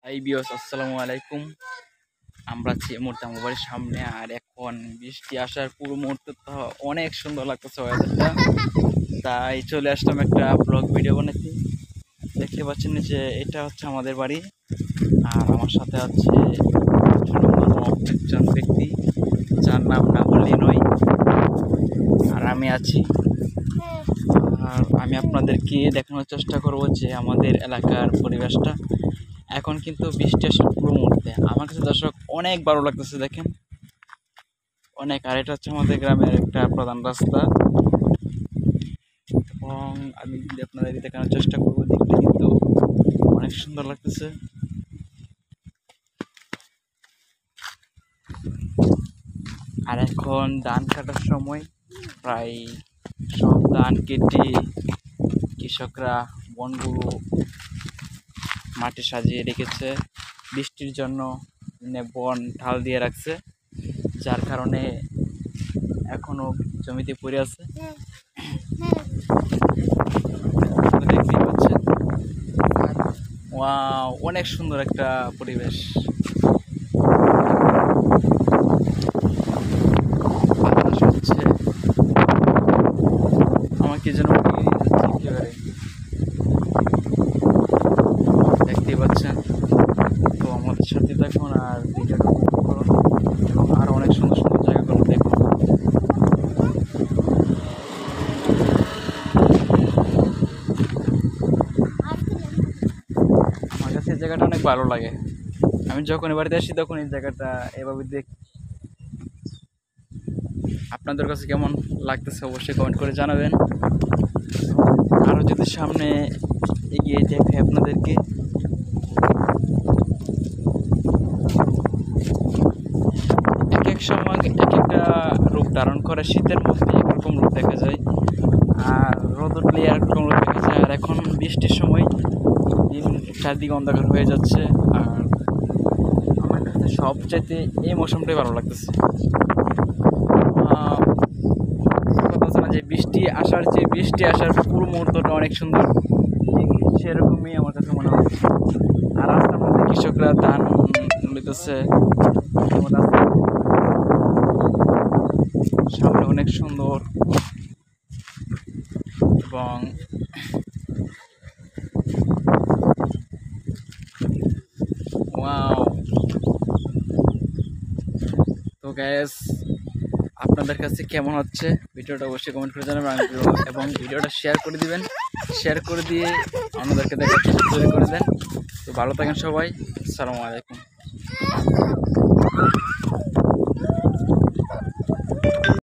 আসসালামু আলাইকুম। আমরা আছি এই মুহূর্তে আমার বাড়ির সামনে, আর এখন বৃষ্টি আসার পুরো মুহূর্তে তো অনেক সুন্দর লাগতেছে ওয়েদারটা। তাই চলে আসলাম একটা ব্লগ ভিডিও বানাতে। দেখতে পাচ্ছেন যে এটা হচ্ছে আমাদের বাড়ি, আর আমার সাথে আছে একজন ব্যক্তি যার নাম না বললেই নয়, আর আমি আছি। আর আমি আপনাদেরকে দেখানোর চেষ্টা করব যে আমাদের এলাকার পরিবেশটা এখন কিন্তু বৃষ্টি আসার পুরো মুহূর্তে আমার কাছে দর্শক অনেক ভালো লাগতেছে। দেখেন অনেক, আর এটা হচ্ছে আমাদের গ্রামের একটা প্রধান রাস্তা, এবং আমি যদি আপনাদেরকে দেখানোর চেষ্টা করবো, দেখতে কিন্তু অনেক সুন্দর লাগতেছে। আর এখন ধান কাটার সময়, প্রায় সব ধান কেটে কৃষকরা বনগুলো মাটি সাজিয়ে রেখেছে বৃষ্টির জন্য, বন ঢাল দিয়ে রাখছে, যার কারণে এখনো জমিতে পড়ে আছে। দেখতেই পাচ্ছেন, ওয়াও, অনেক সুন্দর একটা পরিবেশ। বাতাস হচ্ছে, আমাকে যেন একেবারে দেখতেই পাচ্ছেন। তো আমাদের সাথে দেখুন আর ভিডিওটা উপভোগ করুন, এবং আরো অনেক সুন্দর সুন্দর জায়গাগুলো দেখুন। আমার কাছে এই জায়গাটা অনেক ভালো লাগে। আমি যখন বাড়িতে আসি তখন এই জায়গাটা এভাবে দেখি। আপনাদের কাছে কেমন লাগতেছে অবশ্যই কমেন্ট করে জানাবেন। আরও যদি সামনে এগিয়ে দেখে আপনাদেরকে, এক এক সময় এক একটা রূপ ধারণ করে। শীতের মধ্যে একরকম রূপ দেখা যায়, আর রোদ উঠলে একরকম রূপ দেখা যায়, আর এখন বৃষ্টির সময় দিন চারদিকে অন্ধকার হয়ে যাচ্ছে। আর আমার কাছে সবচাইতে এই মৌসুমটাই ভালো লাগতেছে। কথা আছে না যে বৃষ্টি আসার পুরো মুহূর্তটা অনেক সুন্দর, সেরকমই আমার কাছে মনে হয়। আর রাস্তার মধ্যে কৃষকরা ধান লইতেছে, সামনে অনেক সুন্দর, এবং ওয়াও। তো গ্যাস, আপনাদের কাছে কেমন হচ্ছে ভিডিওটা অবশ্যই কমেন্ট করে জানাবেন, এবং ভিডিওটা শেয়ার করে দিবেন। শেয়ার করে দিয়ে অন্যদেরকে দেখার সুযোগ তৈরি করে দেন। তো ভালো থাকেন সবাই, আসসালামু আলাইকুম।